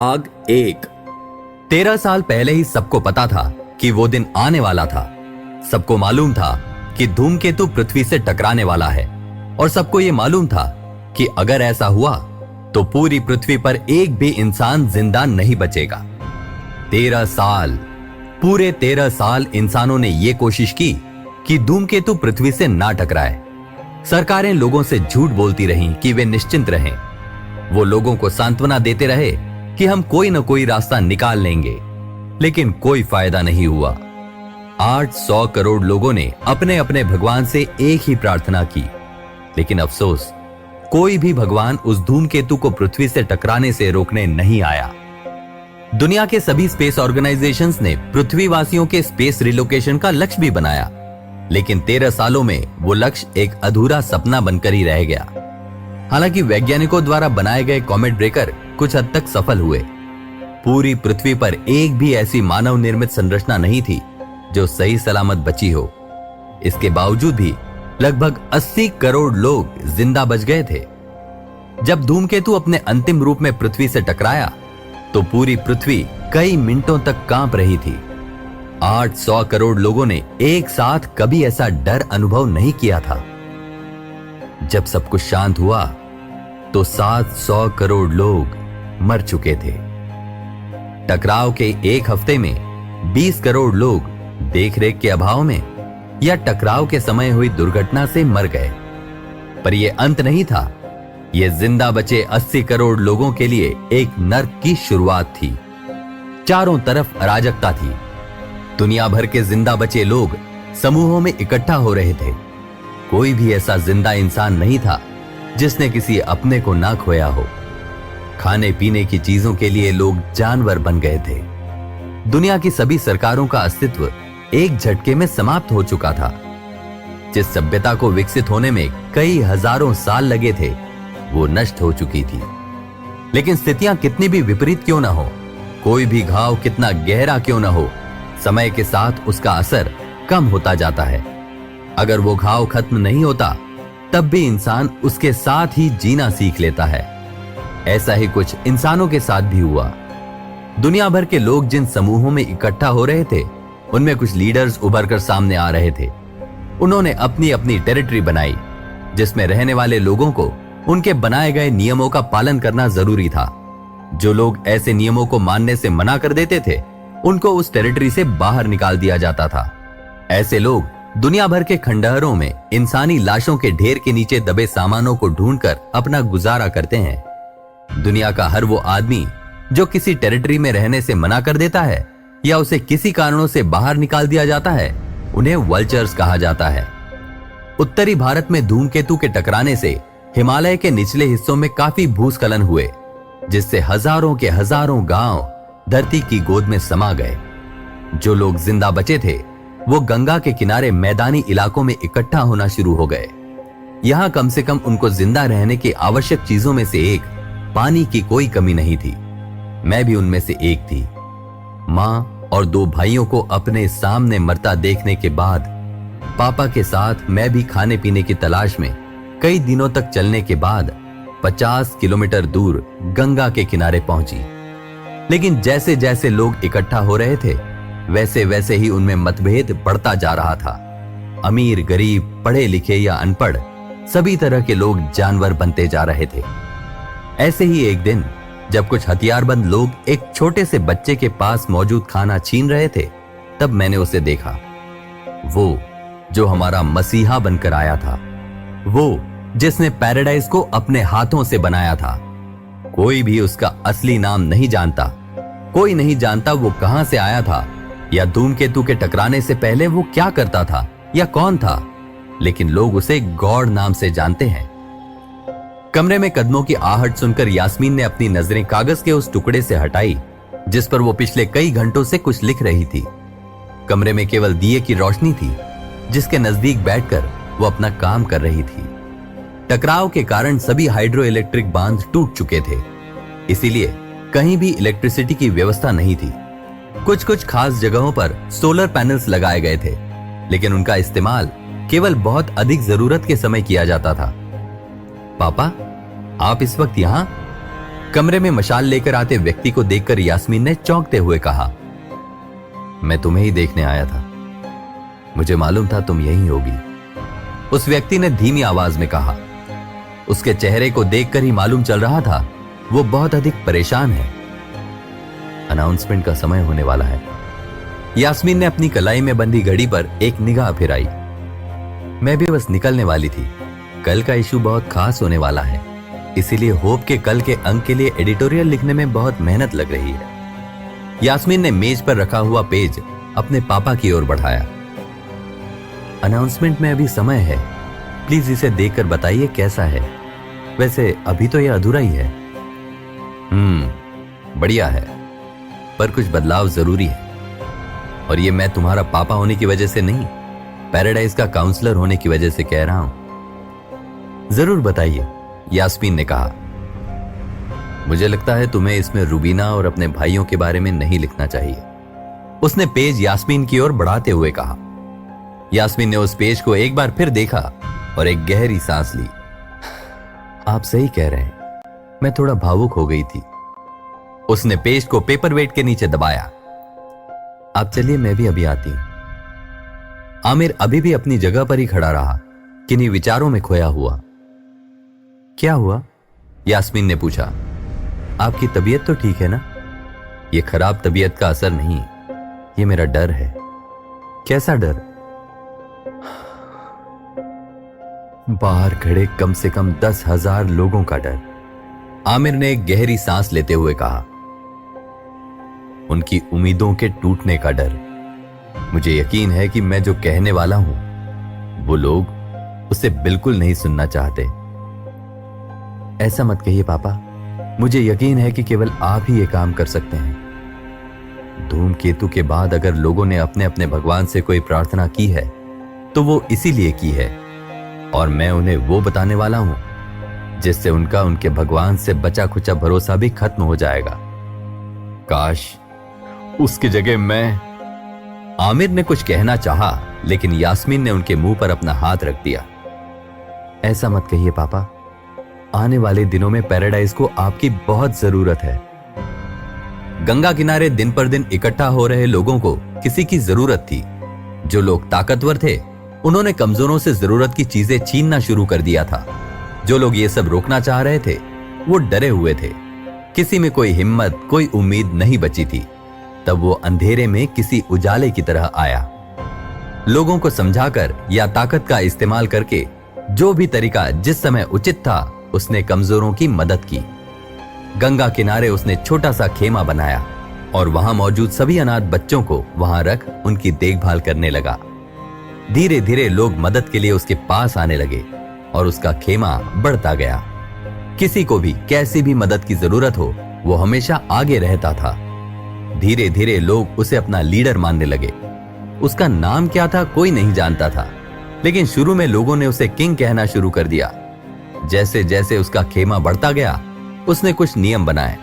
भाग 1। 13 साल पहले ही सबको पता था कि वो दिन आने वाला था। सबको मालूम था कि धूमकेतु पृथ्वी से टकराने वाला है और सबको ये मालूम था कि अगर ऐसा हुआ तो पूरी पृथ्वी पर एक भी इंसान जिंदा नहीं बचेगा। 13 साल, पूरे 13 साल इंसानों ने यह कोशिश की कि धूमकेतु पृथ्वी से ना टकराए। सरकारें लोगों से झूठ बोलती रहीं कि वे निश्चिंत रहें। वो लोगों को सांत्वना देते रहे कि हम कोई न कोई रास्ता निकाल लेंगे, लेकिन कोई फायदा नहीं हुआ। 800 करोड़ लोगों ने अपने अपने भगवान से एक ही प्रार्थना की, लेकिन अफसोस कोई भी भगवान उस धूमकेतु को पृथ्वी से टकराने से रोकने नहीं आया। दुनिया के सभी स्पेस ऑर्गेनाइजेशंस ने पृथ्वीवासियों के स्पेस रिलोकेशन का लक्ष्य भी बनाया, लेकिन 13 सालों में वो लक्ष्य एक अधूरा सपना बनकर ही रह गया। हालांकि वैज्ञानिकों द्वारा बनाए गए कॉमेट ब्रेकर कुछ हद तक सफल हुए। पूरी पृथ्वी पर एक भी ऐसी मानव निर्मित संरचना नहीं थी जो सही सलामत बची हो। इसके बावजूद भी लगभग 80 करोड़ लोग जिंदा बच गए थे। जब धूमकेतु अपने अंतिम रूप में पृथ्वी से टकराया तो पूरी पृथ्वी कई मिनटों तक कांप रही थी। 800 करोड़ लोगों ने एक साथ कभी ऐसा डर अनुभव नहीं किया था। जब सब कुछ शांत हुआ तो 700 करोड़ लोग मर चुके थे। टकराव के एक हफ्ते में 20 करोड़ लोग देखरेख के अभाव में या टकराव के समय हुई दुर्घटना से मर गए। पर यह अंत नहीं था। यह जिंदा बचे 80 करोड़ लोगों के लिए एक नर्क की शुरुआत थी। चारों तरफ अराजकता थी। दुनिया भर के जिंदा बचे लोग समूहों में इकट्ठा हो रहे थे। कोई भी ऐसा जिंदा इंसान नहीं था जिसने किसी अपने को ना खोया हो। खाने पीने की चीजों के लिए लोग जानवर बन गए थे। दुनिया की सभी सरकारों का अस्तित्व एक झटके में समाप्त हो चुका था। जिस सभ्यता को विकसित होने में कई हजारों साल लगे थे, वो नष्ट हो चुकी थी। लेकिन स्थितियां कितनी भी विपरीत क्यों ना हो, कोई भी घाव कितना गहरा क्यों ना हो, समय के साथ उसका असर कम होता जाता है। अगर वो घाव खत्म नहीं होता, तब भी इंसान उसके साथ ही जीना सीख लेता है। ऐसा ही कुछ इंसानों के साथ भी हुआ। दुनिया भर के लोग जिन समूहों में इकट्ठा हो रहे थे, उनमें कुछ लीडर्स उभर कर सामने आ रहे थे। उन्होंने अपनी अपनी टेरिटरी बनाई, जिसमें रहने वाले लोगों को उनके बनाए गए नियमों का पालन करना जरूरी था। जो लोग ऐसे नियमों को मानने से मना कर देते थे, उनको उस टेरिटरी से बाहर निकाल दिया जाता था। ऐसे लोग दुनिया भर के खंडहरों में इंसानी लाशों के ढेर के नीचे दबे सामानों को ढूंढकर अपना गुजारा करते हैं। दुनिया का हर वो आदमी जो किसी टेरिटरी में रहने से मना कर देता है या उसे किसी कारणों से बाहर निकाल दिया जाता है, उन्हें वल्चर्स कहा जाता है। उत्तरी भारत में धूमकेतु के टकराने से हिमालय के निचले हिस्सों में काफी भूस्खलन हुए, जिससे हजारों के हजारों गांव धरती की गोद में समा गए। जो लोग जिंदा बचे थे, वो गंगा के किनारे मैदानी इलाकों में इकट्ठा होना शुरू हो गए। यहां कम से कम उनको जिंदा रहने की आवश्यक चीजों में से एक पानी की कोई कमी नहीं थी। मैं भी उनमें से एक थी। मां और 2 भाइयों को अपने सामने मरता देखने के बाद पापा के साथ मैं भी खाने पीने की तलाश में कई दिनों तक चलने के बाद 50 किलोमीटर दूर गंगा के किनारे पहुंची। लेकिन जैसे जैसे लोग इकट्ठा हो रहे थे, वैसे वैसे ही उनमें मतभेद बढ़ता जा रहा था। अमीर, गरीब, पढ़े लिखे या अनपढ़, सभी तरह के लोग जानवर बनते जा रहे थे। ऐसे ही एक दिन जब कुछ हथियारबंद लोग एक छोटे से बच्चे के पास मौजूद खाना छीन रहे थे, तब मैंने उसे देखा। वो जो हमारा मसीहा बनकर आया था, वो जिसने पैराडाइज को अपने हाथों से बनाया था। कोई भी उसका असली नाम नहीं जानता। कोई नहीं जानता वो कहां से आया था या धूमकेतु के टकराने से पहले वो क्या करता था या कौन था, लेकिन लोग उसे गॉड नाम से जानते हैं। कमरे में कदमों की आहट सुनकर यास्मीन ने अपनी नजरें कागज के उस टुकड़े से हटाई जिस पर वो पिछले कई घंटों से कुछ लिख रही थी। कमरे में केवल दिए की रोशनी थी, जिसके नजदीक बैठकर वो अपना काम कर रही थी। टकराव के कारण सभी हाइड्रो इलेक्ट्रिक बांध टूट चुके थे, इसीलिए कहीं भी इलेक्ट्रिसिटी की व्यवस्था नहीं थी। कुछ कुछ खास जगहों पर सोलर पैनल्स लगाए गए थे, लेकिन उनका इस्तेमाल केवल बहुत अधिक जरूरत के समय किया जाता था। पापा, आप इस वक्त यहां? कमरे में मशाल लेकर आते व्यक्ति को देखकर यास्मीन ने चौंकते हुए कहा, मैं तुम्हें ही देखने आया था, मुझे मालूम था तुम यहीं होगी। उस व्यक्ति ने धीमी आवाज में कहा। उसके चेहरे को देखकर ही मालूम चल रहा था वो बहुत अधिक परेशान है। अनाउंसमेंट का समय होने वाला है। यास्मीन ने अपनी कलाई में बंधी घड़ी पर एक निगाह फिराई। मैं भी बस निकलने वाली थी। कल का इशू बहुत खास होने वाला है, इसीलिए होप के कल के अंक के लिए एडिटोरियल लिखने में बहुत मेहनत लग रही है। यास्मीन ने मेज पर रखा हुआ पेज अपने पापा की ओर बढ़ाया। अनाउंसमेंट में अभी समय है, प्लीज इसे देखकर बताइए कैसा है। वैसे अभी तो यह अधूरा ही है। बढ़िया है, पर कुछ बदलाव जरूरी है। और ये मैं तुम्हारा पापा होने की वजह से नहीं, पैराडाइज का काउंसलर होने की वजह से कह रहा हूं। जरूर बताइए, यास्मीन ने कहा। मुझे लगता है तुम्हें इसमें रुबीना और अपने भाइयों के बारे में नहीं लिखना चाहिए, उसने पेज यास्मीन की ओर बढ़ाते हुए कहा। यास्मीन ने उस पेज को एक बार फिर देखा और एक गहरी सांस ली। आप सही कह रहे हैं, मैं थोड़ा भावुक हो गई थी। उसने पेज को पेपर वेट के नीचे दबाया। आप चलिए, मैं भी अभी आती हूं। आमिर अभी भी अपनी जगह पर ही खड़ा रहा, किन्हीं विचारों में खोया हुआ। क्या हुआ? यास्मीन ने पूछा। आपकी तबीयत तो ठीक है ना? यह खराब तबीयत का असर नहीं, यह मेरा डर है। कैसा डर? बाहर खड़े कम से कम 10,000 लोगों का डर, आमिर ने एक गहरी सांस लेते हुए कहा। उनकी उम्मीदों के टूटने का डर। मुझे यकीन है कि मैं जो कहने वाला हूं वो लोग उसे बिल्कुल नहीं सुनना चाहते। ऐसा मत कहिए पापा, मुझे यकीन है कि केवल आप ही ये काम कर सकते हैं। धूमकेतु के बाद अगर लोगों ने अपने अपने भगवान से कोई प्रार्थना की है तो वो इसीलिए की है, और मैं उन्हें वो बताने वाला हूं जिससे उनका उनके भगवान से बचा खुचा भरोसा भी खत्म हो जाएगा। काश उसकी जगह मैं। आमिर ने कुछ कहना चाहा, लेकिन यास्मीन ने उनके मुंह पर अपना हाथ रख दिया। ऐसा मत कहिए पापा, आने वाले दिनों में पैराडाइज को आपकी बहुत जरूरत है। गंगा किनारे दिन पर दिन इकट्ठा हो रहे लोगों को किसी की जरूरत थी। जो लोग ताकतवर थे उन्होंने कमजोरों से जरूरत की चीजें छीनना शुरू कर दिया था। जो लोग ये सब रोकना चाह रहे थे वो डरे हुए थे। किसी में कोई हिम्मत, कोई उम्मीद नहीं बची थी। तब वो अंधेरे में किसी उजाले की तरह आया। लोगों को समझाकर या ताकत का इस्तेमाल करके, जो भी तरीका जिस समय उचित था, उसने कमजोरों की मदद की। गंगा किनारे उसने छोटा सा खेमा बनाया और वहां मौजूद सभी अनाथ बच्चों को वहां रख उनकी देखभाल करने लगा। धीरे धीरे लोग मदद के लिए उसके पास आने लगे और उसका खेमा बढ़ता गया। किसी को भी कैसी भी मदद की जरूरत हो, वो हमेशा आगे रहता था। धीरे धीरे लोग उसे अपना लीडर मानने लगे। उसका नाम क्या था कोई नहीं जानता था, लेकिन शुरू में लोगों ने उसे किंग कहना शुरू कर दिया। जैसे जैसे उसका खेमा बढ़ता गया, उसने कुछ नियम बनाए।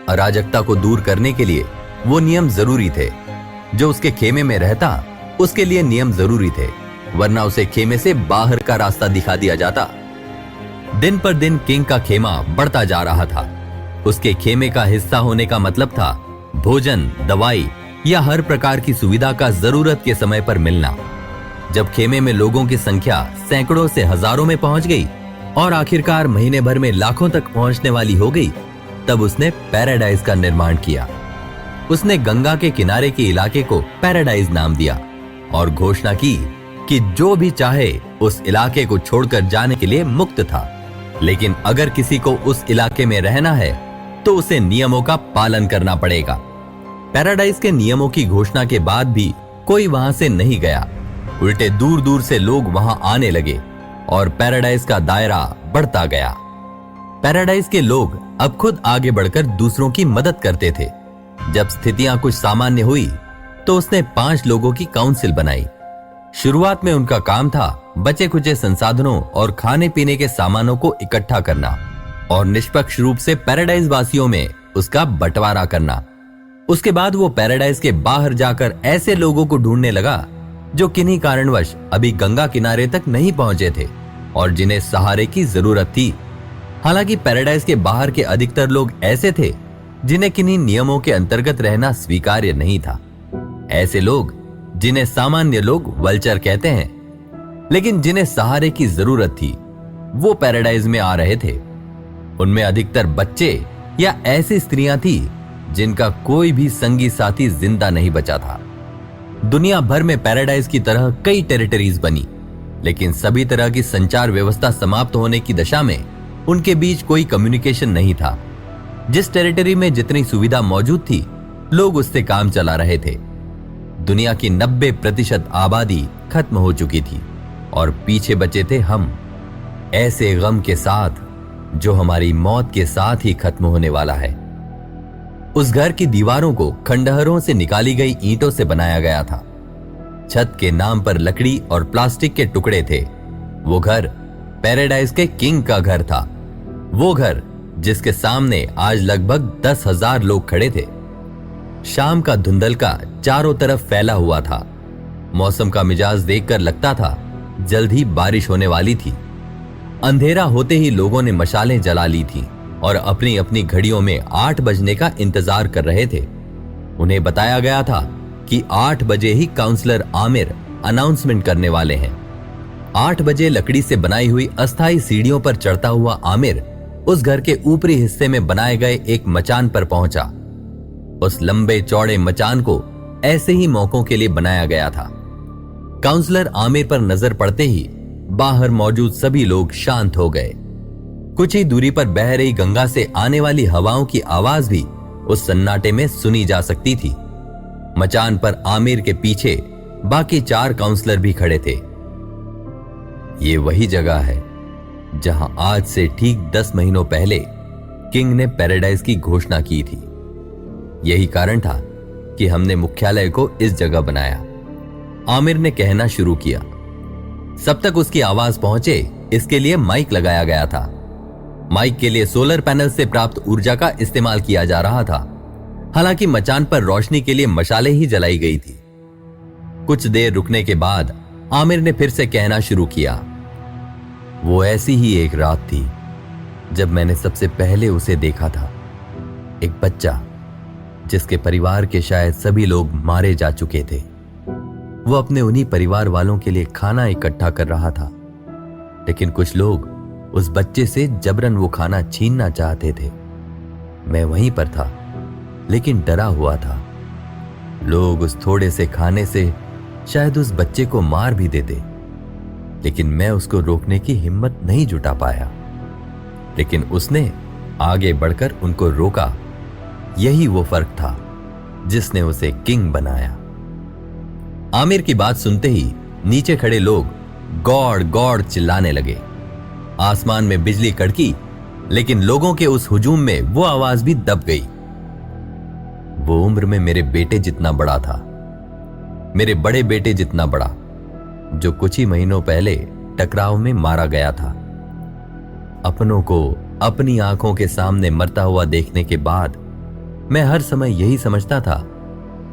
अराजकता को दूर करने के लिए वो नियम जरूरी थे। जो उसके खेमे में रहता उसके लिए नियम जरूरी थे, वरना उसे खेमे से बाहर का रास्ता दिखा दिया जाता। दिन पर दिन किंग का खेमा बढ़ता जा रहा था। उसके खेमे का हिस्सा होने का मतलब था भोजन, दवाई या हर प्रकार की सुविधा का जरूरत के समय पर मिलना। जब खेमे में लोगों की संख्या सैकड़ों से हजारों में पहुंच गई और आखिरकार महीने भर में लाखों तक पहुंचने वाली हो गई, तब उसने पैराडाइज का निर्माण किया। उसने गंगा के किनारे के इलाके को पैराडाइज नाम दिया और घोषणा की कि जो भी चाहे उस इलाके को छोड़कर जाने के लिए मुक्त था, लेकिन अगर किसी को उस इलाके में रहना है तो उसे नियमों का पालन करना पड़ेगा। पैराडाइज के नियमों की घोषणा के बाद भी कोई वहां से नहीं गया। उल्टे दूर दूर से लोग वहां आने लगे और पैराडाइज का दायरा बढ़ता गया। पैराडाइज के लोग अब खुद आगे बढ़कर दूसरों की मदद करते थे। जब स्थितियां कुछ सामान्य हुई तो उसने 5 लोगों की काउंसिल बनाई। शुरुआत में उनका काम था बचे खुचे संसाधनों और खाने पीने के सामानों को इकट्ठा करना और निष्पक्ष रूप से पैराडाइज वासियों में उसका बंटवारा करना। उसके बाद वो पैराडाइज के बाहर जाकर ऐसे लोगों को ढूंढने लगा जो किन्हीं कारणवश अभी गंगा किनारे तक नहीं पहुंचे थे और जिन्हें सहारे की जरूरत थी। हालांकि पैराडाइज के बाहर के अधिकतर लोग ऐसे थे जिन्हें किन्हीं नियमों के अंतर्गत रहना स्वीकार्य नहीं था। ऐसे लोग जिन्हें सामान्य लोग वल्चर कहते हैं, लेकिन जिन्हें सहारे की जरूरत थी, वो पैराडाइज में आ रहे थे। उनमें अधिकतर बच्चे या ऐसी स्त्रियां थी जिनका कोई भी संगी साथी जिंदा नहीं बचा था। दुनिया भर में पैराडाइज की तरह कई टेरिटरीज बनी, लेकिन सभी तरह की संचार व्यवस्था समाप्त होने की दशा में उनके बीच कोई कम्युनिकेशन नहीं था। जिस टेरिटरी में जितनी सुविधा मौजूद थी, लोग उससे काम चला रहे थे। दुनिया की 90% आबादी खत्म हो चुकी थी और पीछे बचे थे हम, ऐसे गम के साथ जो हमारी मौत के साथ ही खत्म होने वाला है। उस घर की दीवारों को खंडहरों से निकाली गई ईंटों से बनाया गया था। छत के नाम पर लकड़ी और प्लास्टिक के टुकड़े थे। वो घर पैराडाइज के किंग का घर था। वो घर जिसके सामने आज लगभग 10,000 लोग खड़े थे। शाम का धुंधलका चारों तरफ फैला हुआ था। मौसम का मिजाज देखकर लगता था जल्द ही बारिश होने वाली थी। अंधेरा होते ही लोगों ने मशालें जला ली थी और अपनी अपनी घड़ियों में 8 बजने का इंतजार कर रहे थे। उन्हें बताया गया था कि 8 बजे ही काउंसलर आमिर अनाउंसमेंट करने वाले हैं। 8 बजे लकड़ी से बनाई हुई अस्थायी सीढ़ियों पर चढ़ता हुआ आमिर उस घर के ऊपरी हिस्से में बनाए गए एक मचान पर पहुंचा। उस लंबे चौड़े मचान को ऐसे ही मौकों के लिए बनाया गया था। काउंसलर आमिर पर नजर पड़ते ही बाहर मौजूद सभी लोग शांत हो गए। कुछ ही दूरी पर बह रही गंगा से आने वाली हवाओं की आवाज भी उस सन्नाटे में सुनी जा सकती थी। मचान पर आमिर के पीछे बाकी 4 काउंसलर भी खड़े थे। ये वही जगह है जहां आज से ठीक 10 महीनों पहले किंग ने पैराडाइज की घोषणा की थी। यही कारण था कि हमने मुख्यालय को इस जगह बनाया। आमिर ने कहना शुरू किया। सब तक उसकी आवाज पहुंचे इसके लिए माइक लगाया गया था। माइक के लिए सोलर पैनल से प्राप्त ऊर्जा का इस्तेमाल किया जा रहा था। हालांकि मचान पर रोशनी के लिए मशालें ही जलाई गई थी। कुछ देर रुकने के बाद आमिर ने फिर से कहना शुरू किया। वो ऐसी ही एक रात थी जब मैंने सबसे पहले उसे देखा था। एक बच्चा जिसके परिवार के शायद सभी लोग मारे जा चुके थे। वो अपने उन्हीं परिवार वालों के लिए खाना इकट्ठा कर रहा था, लेकिन कुछ लोग उस बच्चे से जबरन वो खाना छीनना चाहते थे। मैं वहीं पर था, लेकिन डरा हुआ था। लोग उस थोड़े से खाने से शायद उस बच्चे को मार भी देते, लेकिन मैं उसको रोकने की हिम्मत नहीं जुटा पाया। लेकिन उसने आगे बढ़कर उनको रोका। यही वो फर्क था जिसने उसे किंग बनाया। आमिर की बात सुनते ही नीचे खड़े लोग गॉड गॉड चिल्लाने लगे। आसमान में बिजली कड़की, लेकिन लोगों के उस हुजूम में वो आवाज भी दब गई। वो उम्र में मेरे बेटे जितना बड़ा था, मेरे बड़े बेटे जितना बड़ा, जो कुछ ही महीनों पहले टकराव में मारा गया था। अपनों को अपनी आंखों के सामने मरता हुआ देखने के बाद मैं हर समय यही समझता था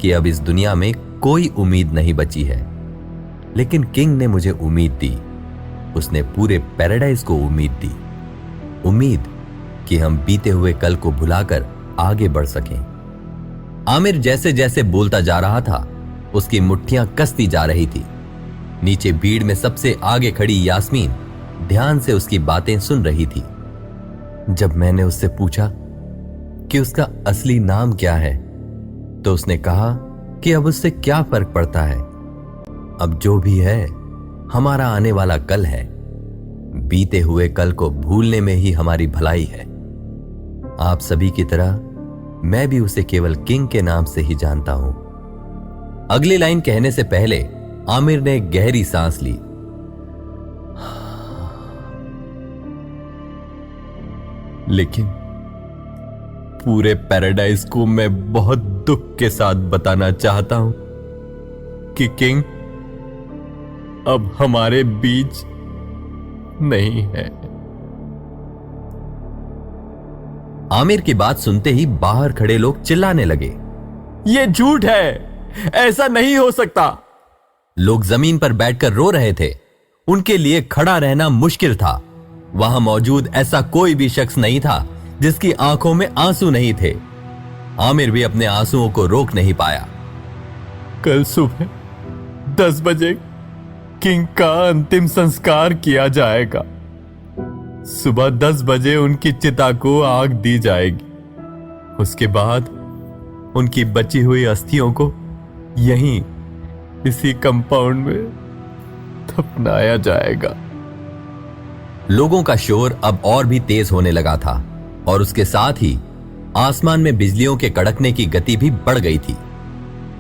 कि अब इस दुनिया में कोई उम्मीद नहीं बची है। लेकिन किंग ने मुझे उम्मीद दी। उसने पूरे पैराडाइज को उम्मीद दी। उम्मीद कि हम बीते हुए कल को भुलाकर आगे बढ़ सकें। आमिर जैसे जैसे बोलता जा रहा था, उसकी मुट्ठियां कसती जा रही थी। नीचे भीड़ में सबसे आगे खड़ी यास्मीन ध्यान से उसकी बातें सुन रही थी। जब मैंने उससे पूछा कि उसका असली नाम क्या है, तो उसने कहा कि अब उससे क्या फर्क पड़ता है। अब जो भी है हमारा आने वाला कल है। बीते हुए कल को भूलने में ही हमारी भलाई है। आप सभी की तरह मैं भी उसे केवल किंग के नाम से ही जानता हूं। अगली लाइन कहने से पहले आमिर ने एक गहरी सांस ली। लेकिन पूरे पैराडाइज को मैं बहुत दुख के साथ बताना चाहता हूं कि किंग अब हमारे बीच नहीं है। आमिर की बात सुनते ही बाहर खड़े लोग चिल्लाने लगे, यह झूठ है, ऐसा नहीं हो सकता। लोग जमीन पर बैठकर रो रहे थे। उनके लिए खड़ा रहना मुश्किल था। वहां मौजूद ऐसा कोई भी शख्स नहीं था जिसकी आंखों में आंसू नहीं थे। आमिर भी अपने आंसुओं को रोक नहीं पाया। कल सुबह 10 बजे किंग का अंतिम संस्कार किया जाएगा। सुबह 10 बजे उनकी चिता को आग दी जाएगी। उसके बाद उनकी बची हुई अस्थियों को यहीं इसी कंपाउंड में दफनाया जाएगा। लोगों का शोर अब और भी तेज होने लगा था और उसके साथ ही आसमान में बिजलियों के कड़कने की गति भी बढ़ गई थी।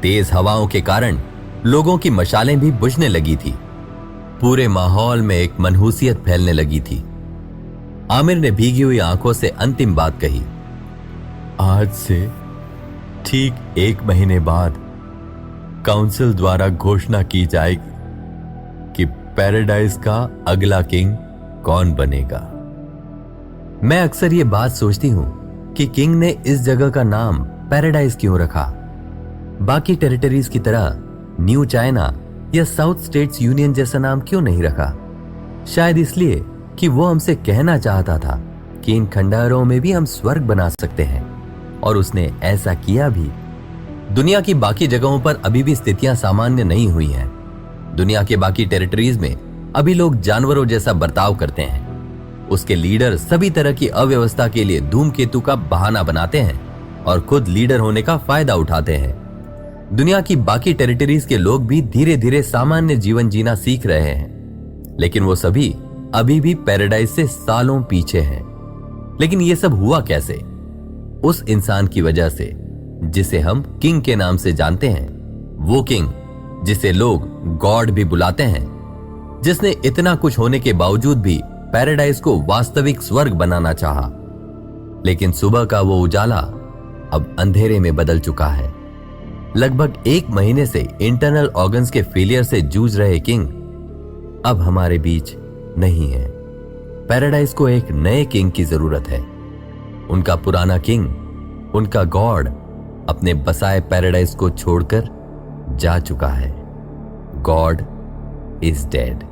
तेज हवाओं के कारण लोगों की मशालें भी बुझने लगी थी। पूरे माहौल में एक मनहूसियत फैलने लगी थी। आमिर ने भीगी हुई आंखों से अंतिम बात कही। आज से ठीक 1 महीने बाद काउंसिल द्वारा घोषणा की जाएगी कि पैराडाइज का अगला किंग कौन बनेगा। मैं अक्सर ये बात सोचती हूं कि किंग ने इस जगह का नाम पैराडाइज क्यों रखा। बाकी टेरिटरीज की तरह न्यू चाइना या साउथ स्टेट्स यूनियन जैसा नाम क्यों नहीं रखा। शायद इसलिए कि वो हमसे कहना चाहता था कि इन खंडहरों में भी हम स्वर्ग बना सकते हैं, और उसने ऐसा किया भी। दुनिया की बाकी जगहों पर अभी भी स्थितियां सामान्य नहीं हुई हैं। दुनिया के बाकी टेरिटरीज में अभी लोग जानवरों जैसा बर्ताव करते हैं। उसके लीडर सभी तरह की अव्यवस्था के लिए धूमकेतु का बहाना बनाते हैं और खुद लीडर होने का फायदा उठाते हैं। दुनिया की बाकी टेरिटरीज के लोग भी धीरे धीरे सामान्य जीवन जीना सीख रहे हैं, लेकिन वो सभी अभी भी पैराडाइज से सालों पीछे हैं। लेकिन ये सब हुआ कैसे? उस इंसान की वजह से जिसे हम किंग के नाम से जानते हैं। वो किंग जिसे लोग गॉड भी बुलाते हैं, जिसने इतना कुछ होने के बावजूद भी पैराडाइज को वास्तविक स्वर्ग बनाना चाहा। लेकिन सुबह का वो उजाला अब अंधेरे में बदल चुका है। लगभग 1 महीने से इंटरनल ऑर्गन्स के फेलियर से जूझ रहे किंग अब हमारे बीच नहीं है। पैराडाइज को एक नए किंग की जरूरत है। उनका पुराना किंग, उनका गॉड अपने बसाए पैराडाइज को छोड़कर जा चुका है। God is dead.